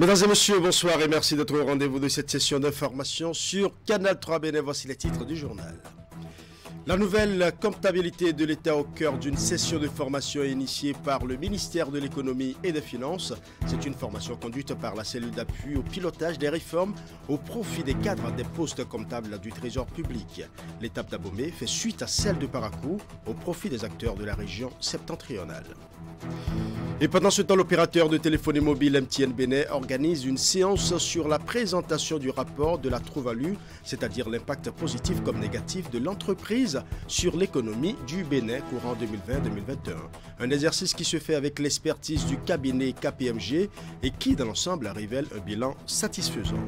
Mesdames et messieurs, bonsoir et merci d'être au rendez-vous de cette session d'information sur Canal 3 Bénin. Voici les titres du journal. La nouvelle comptabilité de l'État au cœur d'une session de formation initiée par le ministère de l'Économie et des Finances. C'est une formation conduite par la cellule d'appui au pilotage des réformes au profit des cadres des postes comptables du Trésor public. L'étape d'Abomey fait suite à celle de Parakou au profit des acteurs de la région septentrionale. Et pendant ce temps, l'opérateur de téléphonie mobile MTN Bénin organise une séance sur la présentation du rapport de la True-Value, c'est-à-dire l'impact positif comme négatif de l'entreprise sur l'économie du Bénin courant 2020-2021. Un exercice qui se fait avec l'expertise du cabinet KPMG et qui, dans l'ensemble, révèle un bilan satisfaisant.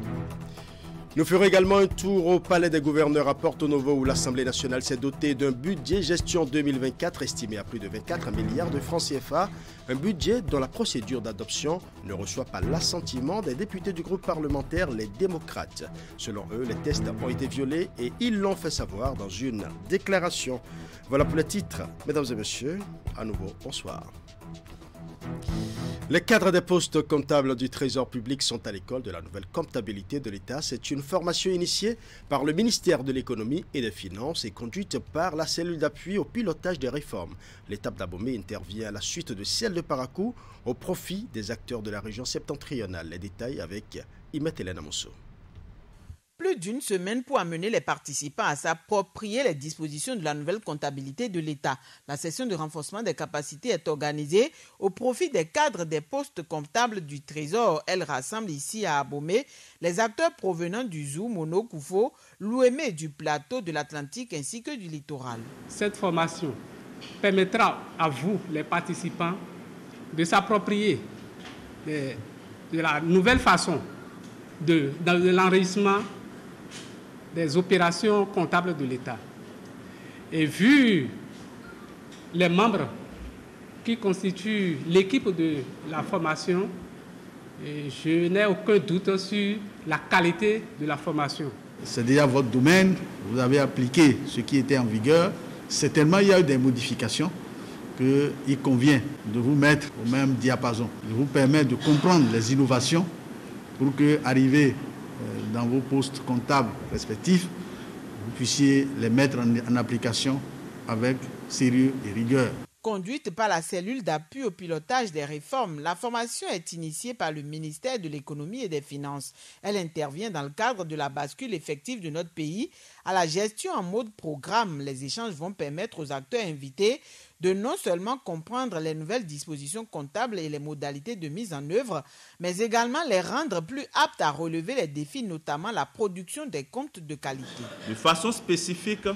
Nous ferons également un tour au Palais des gouverneurs à Porto Novo où l'Assemblée nationale s'est dotée d'un budget gestion 2024 estimé à plus de 24 milliards de francs CFA, un budget dont la procédure d'adoption ne reçoit pas l'assentiment des députés du groupe parlementaire Les Démocrates. Selon eux, les tests ont été violés et ils l'ont fait savoir dans une déclaration. Voilà pour les titres. Mesdames et messieurs, à nouveau, bonsoir. Les cadres des postes comptables du Trésor public sont à l'école de la nouvelle comptabilité de l'État. C'est une formation initiée par le ministère de l'Économie et des Finances et conduite par la cellule d'appui au pilotage des réformes. L'étape d'Abomey intervient à la suite de celle de Parakou au profit des acteurs de la région septentrionale. Les détails avec Imet Hélène Amosso. Plus d'une semaine pour amener les participants à s'approprier les dispositions de la nouvelle comptabilité de l'État. La session de renforcement des capacités est organisée au profit des cadres des postes comptables du Trésor. Elle rassemble ici à Abomey les acteurs provenant du Zou, Mono, Koufo, Louémé et du plateau de l'Atlantique ainsi que du littoral. Cette formation permettra à vous, les participants, de s'approprier de la nouvelle façon de l'enregistrement des opérations comptables de l'État. Et vu les membres qui constituent l'équipe de la formation, je n'ai aucun doute sur la qualité de la formation. C'est déjà votre domaine, vous avez appliqué ce qui était en vigueur. Certainement, il y a eu des modifications qu'il convient de vous mettre au même diapason. Je vous permets de comprendre les innovations pour que, arrivé dans vos postes comptables respectifs, vous puissiez les mettre en application avec sérieux et rigueur. Conduite par la cellule d'appui au pilotage des réformes, la formation est initiée par le ministère de l'Économie et des Finances. Elle intervient dans le cadre de la bascule effective de notre pays à la gestion en mode programme. Les échanges vont permettre aux acteurs invités de non seulement comprendre les nouvelles dispositions comptables et les modalités de mise en œuvre, mais également les rendre plus aptes à relever les défis, notamment la production des comptes de qualité. De façon spécifique,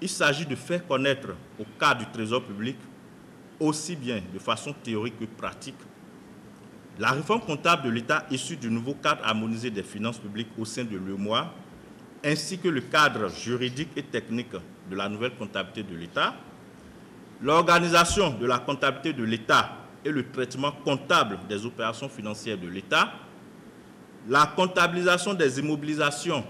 il s'agit de faire connaître au cadre du Trésor public, aussi bien de façon théorique que pratique, la réforme comptable de l'État issue du nouveau cadre harmonisé des finances publiques au sein de l'UEMOA, ainsi que le cadre juridique et technique de la nouvelle comptabilité de l'État, l'organisation de la comptabilité de l'État et le traitement comptable des opérations financières de l'État, la comptabilisation des immobilisations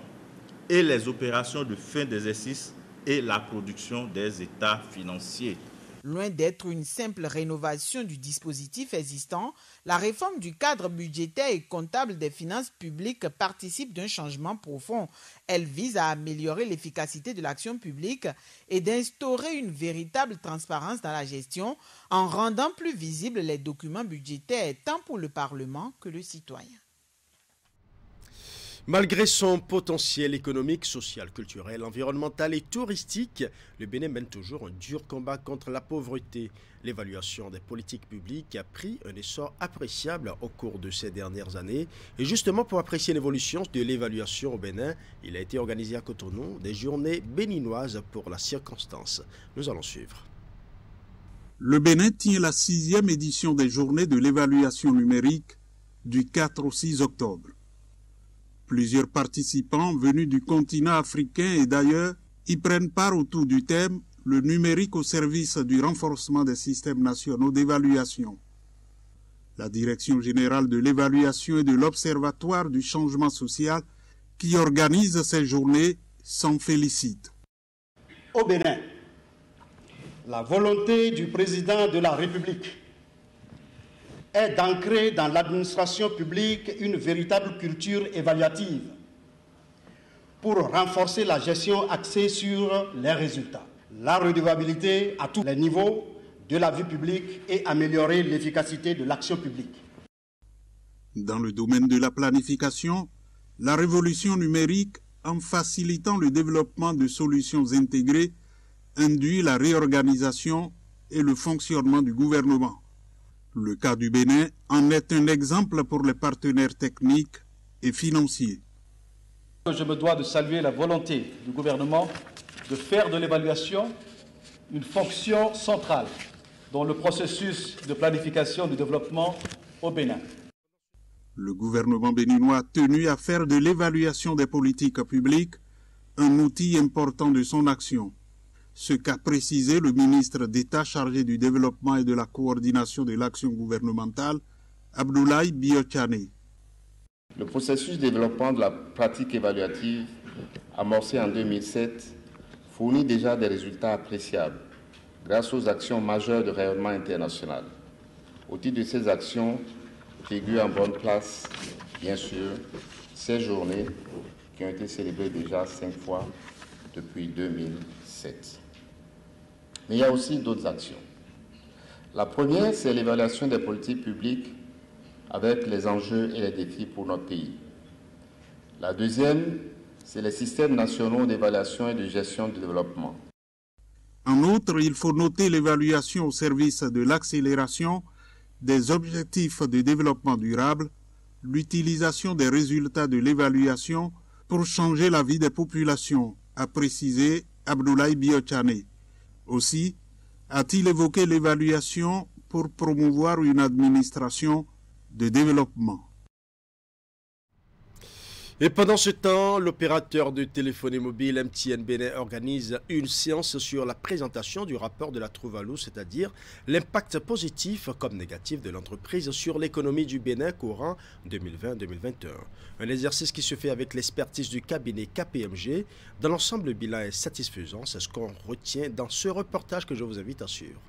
et les opérations de fin d'exercice et la production des états financiers. Loin d'être une simple rénovation du dispositif existant, la réforme du cadre budgétaire et comptable des finances publiques participe d'un changement profond. Elle vise à améliorer l'efficacité de l'action publique et d'instaurer une véritable transparence dans la gestion en rendant plus visibles les documents budgétaires tant pour le Parlement que le citoyen. Malgré son potentiel économique, social, culturel, environnemental et touristique, le Bénin mène toujours un dur combat contre la pauvreté. L'évaluation des politiques publiques a pris un essor appréciable au cours de ces dernières années. Et justement, pour apprécier l'évolution de l'évaluation au Bénin, il a été organisé à Cotonou des journées béninoises pour la circonstance. Nous allons suivre. Le Bénin tient la 6e édition des journées de l'évaluation numérique du 4 au 6 octobre. Plusieurs participants venus du continent africain et d'ailleurs y prennent part autour du thème « Le numérique au service du renforcement des systèmes nationaux d'évaluation ». La Direction générale de l'évaluation et de l'Observatoire du changement social qui organise ces journées s'en félicite. Au Bénin, la volonté du président de la République est d'ancrer dans l'administration publique une véritable culture évaluative pour renforcer la gestion axée sur les résultats, la redevabilité à tous les niveaux de la vie publique et améliorer l'efficacité de l'action publique. Dans le domaine de la planification, la révolution numérique, en facilitant le développement de solutions intégrées, induit la réorganisation et le fonctionnement du gouvernement. Le cas du Bénin en est un exemple pour les partenaires techniques et financiers. Je me dois de saluer la volonté du gouvernement de faire de l'évaluation une fonction centrale dans le processus de planification du développement au Bénin. Le gouvernement béninois a tenu à faire de l'évaluation des politiques publiques un outil important de son action. Ce qu'a précisé le ministre d'État chargé du développement et de la coordination de l'action gouvernementale, Abdoulaye Biotchane. Le processus de développement de la pratique évaluative, amorcé en 2007, fournit déjà des résultats appréciables grâce aux actions majeures de rayonnement international. Au titre de ces actions, figurent en bonne place, bien sûr, ces journées qui ont été célébrées déjà 5 fois depuis 2007. Mais il y a aussi d'autres actions. La première, c'est l'évaluation des politiques publiques avec les enjeux et les défis pour notre pays. La deuxième, c'est les systèmes nationaux d'évaluation et de gestion du développement. En outre, il faut noter l'évaluation au service de l'accélération des objectifs de développement durable, l'utilisation des résultats de l'évaluation pour changer la vie des populations, a précisé Abdoulaye Biotchane. Aussi, a-t-il évoqué l'évaluation pour promouvoir une administration de développement. Et pendant ce temps, l'opérateur de téléphonie mobile MTN Bénin organise une séance sur la présentation du rapport de la Trouvalou, c'est-à-dire l'impact positif comme négatif de l'entreprise sur l'économie du Bénin courant 2020-2021. Un exercice qui se fait avec l'expertise du cabinet KPMG. Dans l'ensemble, le bilan est satisfaisant. C'est ce qu'on retient dans ce reportage que je vous invite à suivre.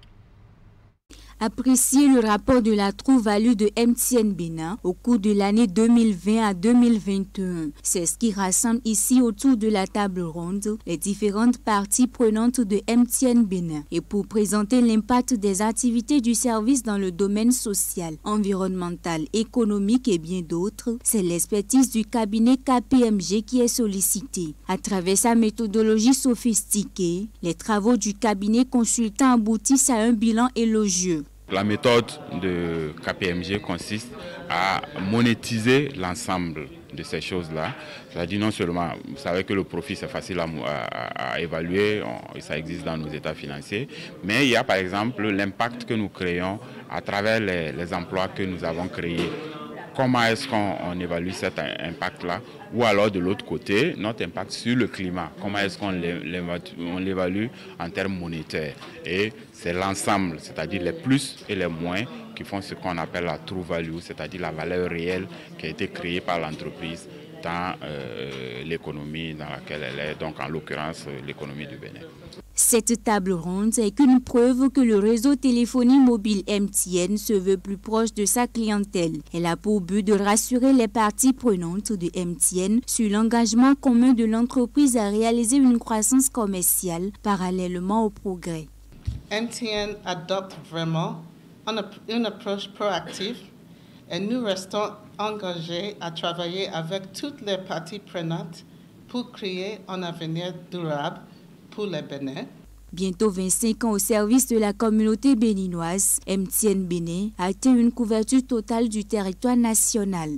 Apprécier le rapport de la Trouvalou de MTN Bénin au cours de l'année 2020 à 2021. C'est ce qui rassemble ici autour de la table ronde les différentes parties prenantes de MTN Bénin. Et pour présenter l'impact des activités du service dans le domaine social, environnemental, économique et bien d'autres, c'est l'expertise du cabinet KPMG qui est sollicitée. À travers sa méthodologie sophistiquée, les travaux du cabinet consultant aboutissent à un bilan élogieux. La méthode de KPMG consiste à monétiser l'ensemble de ces choses-là. C'est-à-dire non seulement, vous savez que le profit c'est facile à évaluer, ça existe dans nos états financiers, mais il y a par exemple l'impact que nous créons à travers les emplois que nous avons créés. Comment est-ce qu'on évalue cet impact-là? Ou alors de l'autre côté, notre impact sur le climat. Comment est-ce qu'on l'évalue en termes monétaires? Et c'est l'ensemble, c'est-à-dire les plus et les moins, qui font ce qu'on appelle la true value, c'est-à-dire la valeur réelle qui a été créée par l'entreprise dans l'économie dans laquelle elle est, donc en l'occurrence l'économie du Bénin. Cette table ronde est qu'une preuve que le réseau téléphonie mobile MTN se veut plus proche de sa clientèle. Elle a pour but de rassurer les parties prenantes de MTN sur l'engagement commun de l'entreprise à réaliser une croissance commerciale parallèlement au progrès. MTN adopte vraiment une approche proactive et nous restons engagés à travailler avec toutes les parties prenantes pour créer un avenir durable pour les Bénin. Bientôt 25 ans au service de la communauté béninoise, MTN Bénin a atteint une couverture totale du territoire national.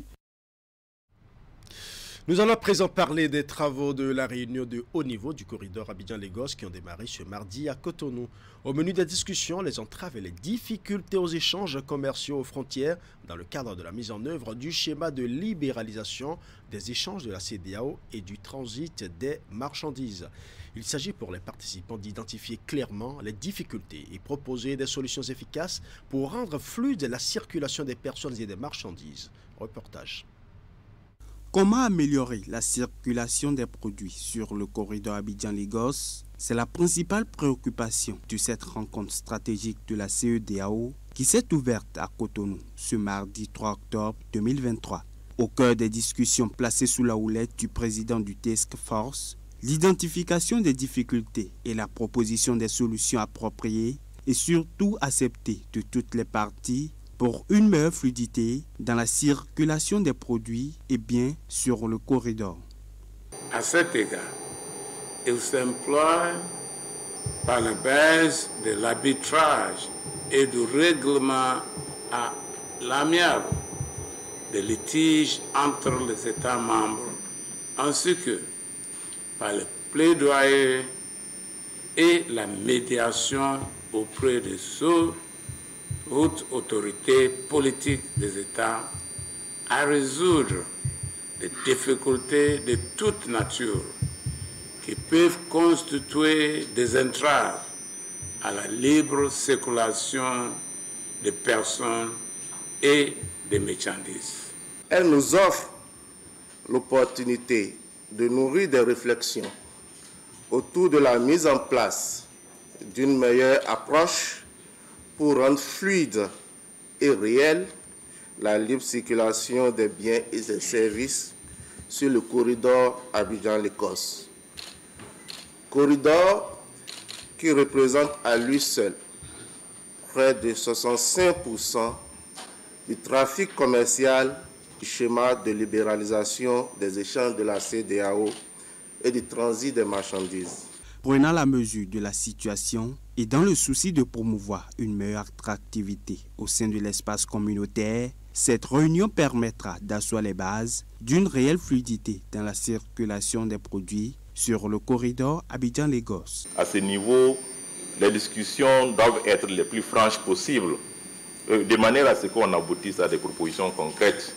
Nous allons à présent parler des travaux de la réunion de haut niveau du corridor Abidjan-Lagos qui ont démarré ce mardi à Cotonou. Au menu des discussions, les entraves et les difficultés aux échanges commerciaux aux frontières dans le cadre de la mise en œuvre du schéma de libéralisation des échanges de la CEDEAO et du transit des marchandises. Il s'agit pour les participants d'identifier clairement les difficultés et proposer des solutions efficaces pour rendre fluide la circulation des personnes et des marchandises. Reportage. Comment améliorer la circulation des produits sur le corridor Abidjan-Lagos? C'est la principale préoccupation de cette rencontre stratégique de la CEDEAO qui s'est ouverte à Cotonou ce mardi 3 octobre 2023. Au cœur des discussions placées sous la houlette du président du Task Force, l'identification des difficultés et la proposition des solutions appropriées et surtout acceptées de toutes les parties pour une meilleure fluidité dans la circulation des produits et biens sur le corridor. À cet égard, il s'emploie par la base de l'arbitrage et du règlement à l'amiable des litiges entre les États membres, ainsi que par le plaidoyer et la médiation auprès des hautes autorités politiques des États à résoudre des difficultés de toute nature qui peuvent constituer des entraves à la libre circulation des personnes et des marchandises. Elle nous offre l'opportunité de nourrir des réflexions autour de la mise en place d'une meilleure approche pour rendre fluide et réelle la libre circulation des biens et des services sur le corridor Abidjan-Lagos. Corridor qui représente à lui seul près de 65% du trafic commercial du schéma de libéralisation des échanges de la CEDEAO et du transit des marchandises. Prenant la mesure de la situation et dans le souci de promouvoir une meilleure attractivité au sein de l'espace communautaire, cette réunion permettra d'asseoir les bases d'une réelle fluidité dans la circulation des produits sur le corridor Abidjan-Lagos. À ce niveau, les discussions doivent être les plus franches possibles, de manière à ce qu'on aboutisse à des propositions concrètes,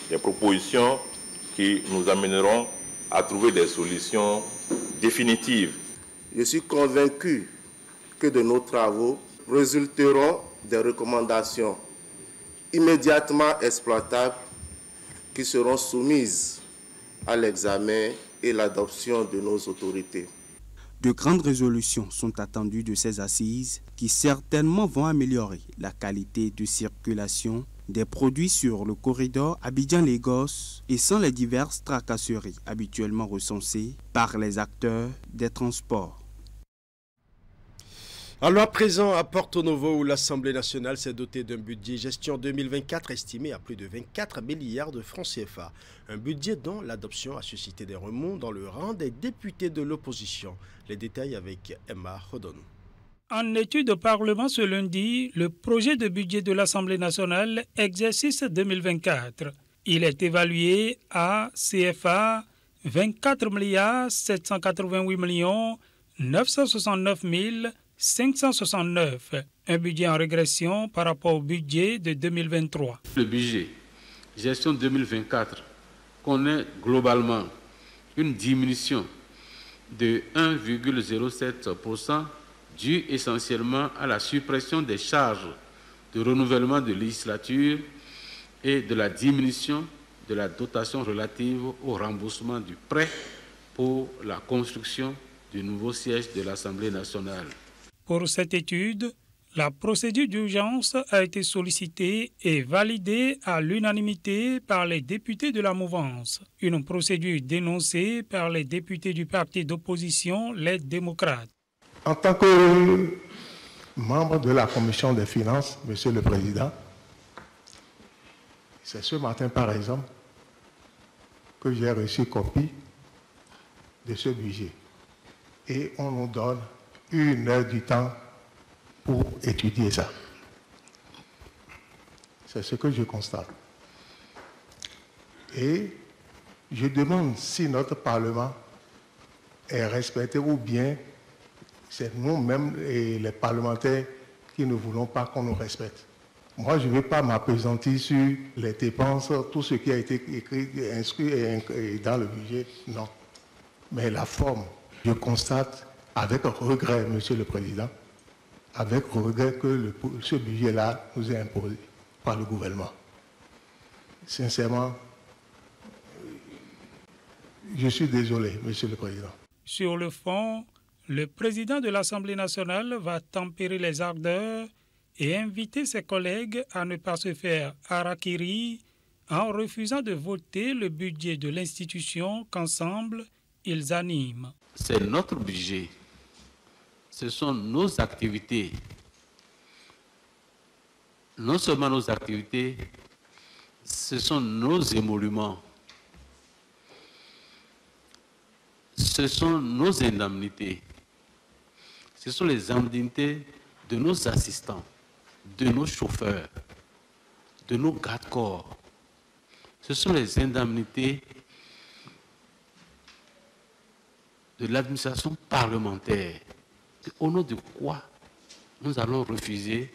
des propositions qui nous amèneront à trouver des solutions définitives. Je suis convaincu que de nos travaux résulteront des recommandations immédiatement exploitables qui seront soumises à l'examen et l'adoption de nos autorités. De grandes résolutions sont attendues de ces assises qui certainement vont améliorer la qualité de circulation des produits sur le corridor Abidjan-Lagos et sans les diverses tracasseries habituellement recensées par les acteurs des transports. Alors à présent, à Porto Novo, où l'Assemblée nationale s'est dotée d'un budget gestion 2024 estimé à plus de 24 milliards de francs CFA. Un budget dont l'adoption a suscité des remous dans le rang des députés de l'opposition. Les détails avec Emma Rodon. En étude au Parlement ce lundi, le projet de budget de l'Assemblée nationale, exercice 2024. Il est évalué à CFA 24 788 969 569, un budget en régression par rapport au budget de 2023. Le budget gestion 2024 connaît globalement une diminution de 1,07%, due essentiellement à la suppression des charges de renouvellement de législature et de la diminution de la dotation relative au remboursement du prêt pour la construction du nouveau siège de l'Assemblée nationale. Pour cette étude, la procédure d'urgence a été sollicitée et validée à l'unanimité par les députés de la mouvance. Une procédure dénoncée par les députés du parti d'opposition, les démocrates. En tant que membre de la commission des finances, Monsieur le Président, c'est ce matin, par exemple, que j'ai reçu copie de ce budget. Et on nous donne 1 heure du temps pour étudier ça. C'est ce que je constate. Et je demande si notre Parlement est respecté ou bien c'est nous-mêmes et les parlementaires qui ne voulons pas qu'on nous respecte. Moi, je ne vais pas m'appesantir sur les dépenses, tout ce qui a été écrit, inscrit dans le budget, non. Mais la forme, je constate avec regret, Monsieur le Président, avec regret que ce budget-là nous est imposé par le gouvernement. Sincèrement, Je suis désolé, Monsieur le Président. Sur le fond, le président de l'Assemblée nationale va tempérer les ardeurs et inviter ses collègues à ne pas se faire harakiri en refusant de voter le budget de l'institution qu'ensemble ils animent. C'est notre budget. Ce sont nos activités. Non seulement nos activités, ce sont nos émoluments. Ce sont nos indemnités. Ce sont les indemnités de nos assistants, de nos chauffeurs, de nos gardes-corps. Ce sont les indemnités de l'administration parlementaire. Au nom de quoi nous allons refuser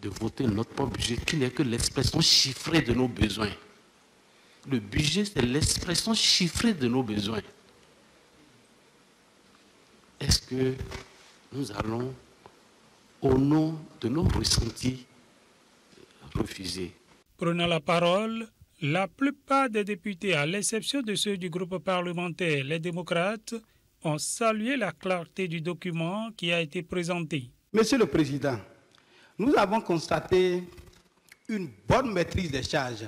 de voter notre propre budget qui n'est que l'expression chiffrée de nos besoins. Le budget, c'est l'expression chiffrée de nos besoins. Est-ce que nous allons, au nom de nos ressentis, refuser? Prenant la parole, la plupart des députés, à l'exception de ceux du groupe parlementaire Les Démocrates, ont salué la clarté du document qui a été présenté. Monsieur le Président, nous avons constaté une bonne maîtrise des charges,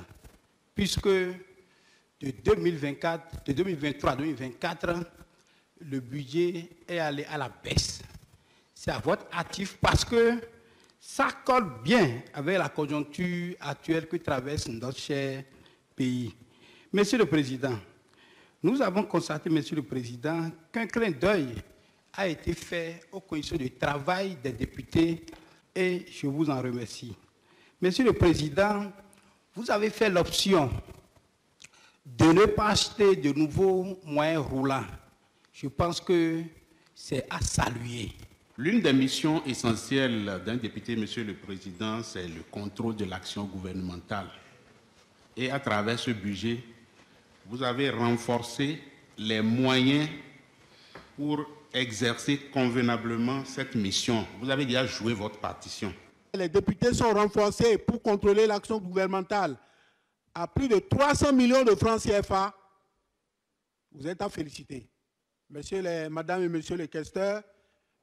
puisque de 2023 à 2024, le budget est allé à la baisse. C'est à votre actif parce que ça colle bien avec la conjoncture actuelle que traverse notre cher pays. Monsieur le Président, nous avons constaté, Monsieur le Président, qu'un clin d'œil a été fait aux conditions de travail des députés et je vous en remercie. Monsieur le Président, vous avez fait l'option de ne pas acheter de nouveaux moyens roulants. Je pense que c'est à saluer. L'une des missions essentielles d'un député, Monsieur le Président, c'est le contrôle de l'action gouvernementale. Et à travers ce budget, vous avez renforcé les moyens pour exercer convenablement cette mission. Vous avez déjà joué votre partition. Les députés sont renforcés pour contrôler l'action gouvernementale à plus de 300 millions de francs CFA. Vous êtes à féliciter. Madame et Monsieur les questeurs,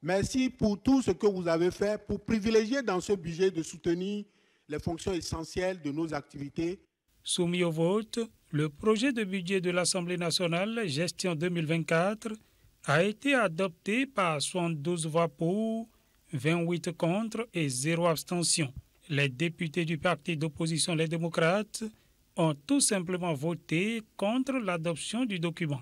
merci pour tout ce que vous avez fait pour privilégier dans ce budget de soutenir les fonctions essentielles de nos activités. Soumis au vote, le projet de budget de l'Assemblée nationale, gestion 2024, a été adopté par 72 voix pour, 28 contre et 0 abstention. Les députés du parti d'opposition Les Démocrates ont tout simplement voté contre l'adoption du document.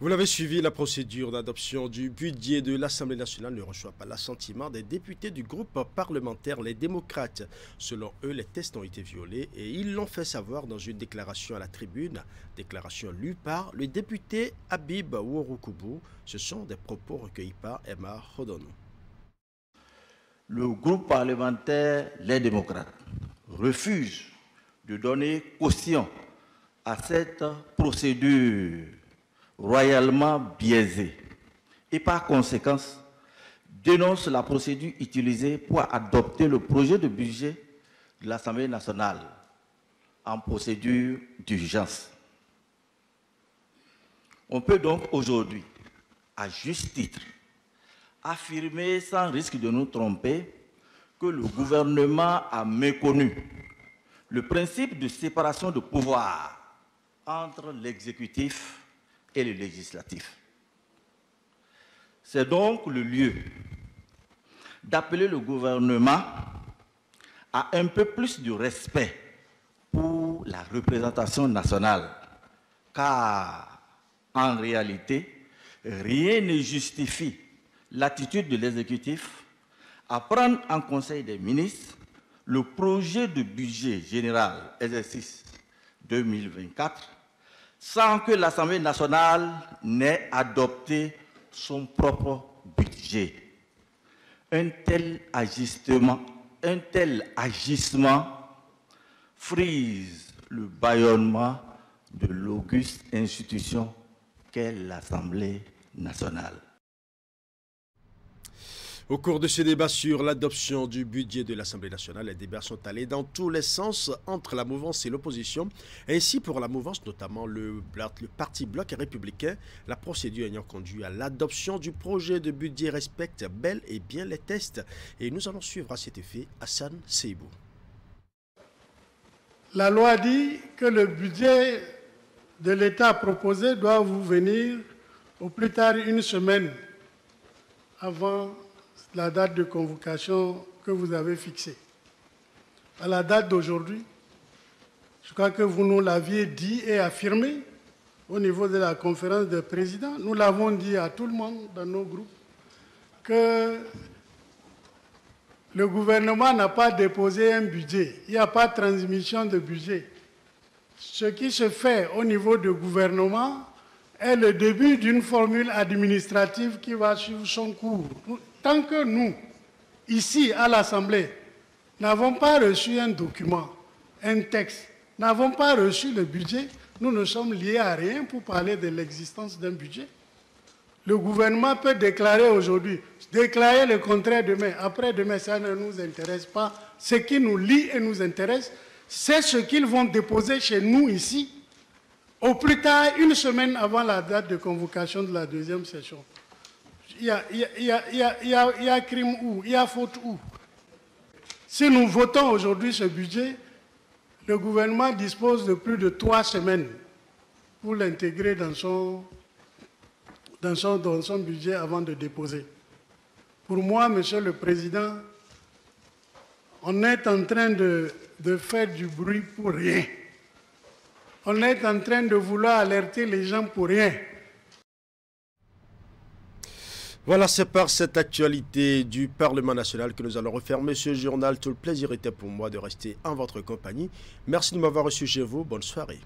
Vous l'avez suivi, la procédure d'adoption du budget de l'Assemblée nationale ne reçoit pas l'assentiment des députés du groupe parlementaire Les Démocrates. Selon eux, les tests ont été violés et ils l'ont fait savoir dans une déclaration à la tribune. Déclaration lue par le député Habib Ouroukoubou. Ce sont des propos recueillis par Emma Hodono. Le groupe parlementaire Les Démocrates refuse de donner caution à cette procédure royalement biaisé et par conséquent dénonce la procédure utilisée pour adopter le projet de budget de l'Assemblée nationale en procédure d'urgence. On peut donc aujourd'hui, à juste titre, affirmer sans risque de nous tromper que le gouvernement a méconnu le principe de séparation de pouvoir entre l'exécutif et le législatif. C'est donc le lieu d'appeler le gouvernement à un peu plus de respect pour la représentation nationale, car en réalité, rien ne justifie l'attitude de l'exécutif à prendre en Conseil des ministres le projet de budget général exercice 2024 sans que l'Assemblée nationale n'ait adopté son propre budget. Un tel agissement frise le bâillonnement de l'auguste institution qu'est l'Assemblée nationale. Au cours de ce débat sur l'adoption du budget de l'Assemblée nationale, les débats sont allés dans tous les sens entre la mouvance et l'opposition. Ainsi, pour la mouvance, notamment le parti Bloc républicain, la procédure ayant conduit à l'adoption du projet de budget respecte bel et bien les tests. Et nous allons suivre à cet effet Hassan Seibou. La loi dit que le budget de l'État proposé doit vous venir au plus tard une semaine avant la date de convocation que vous avez fixée. À la date d'aujourd'hui, je crois que vous nous l'aviez dit et affirmé au niveau de la conférence des présidents. Nous l'avons dit à tout le monde dans nos groupes que le gouvernement n'a pas déposé un budget. Il n'y a pas de transmission de budget. Ce qui se fait au niveau du gouvernement est le début d'une formule administrative qui va suivre son cours. Tant que nous, ici à l'Assemblée, n'avons pas reçu un document, un texte, n'avons pas reçu le budget, nous ne sommes liés à rien pour parler de l'existence d'un budget. Le gouvernement peut déclarer aujourd'hui, déclarer le contraire demain. Après-demain, ça ne nous intéresse pas. Ce qui nous lie et nous intéresse, c'est ce qu'ils vont déposer chez nous ici, au plus tard, une semaine avant la date de convocation de la deuxième session. Il y a crime où? Il y a faute où? Si nous votons aujourd'hui ce budget, le gouvernement dispose de plus de 3 semaines pour l'intégrer dans son budget avant de déposer. Pour moi, Monsieur le Président, on est en train de faire du bruit pour rien. On est en train de vouloir alerter les gens pour rien. Voilà, c'est par cette actualité du Parlement national que nous allons refermer ce journal. Tout le plaisir était pour moi de rester en votre compagnie. Merci de m'avoir reçu chez vous. Bonne soirée.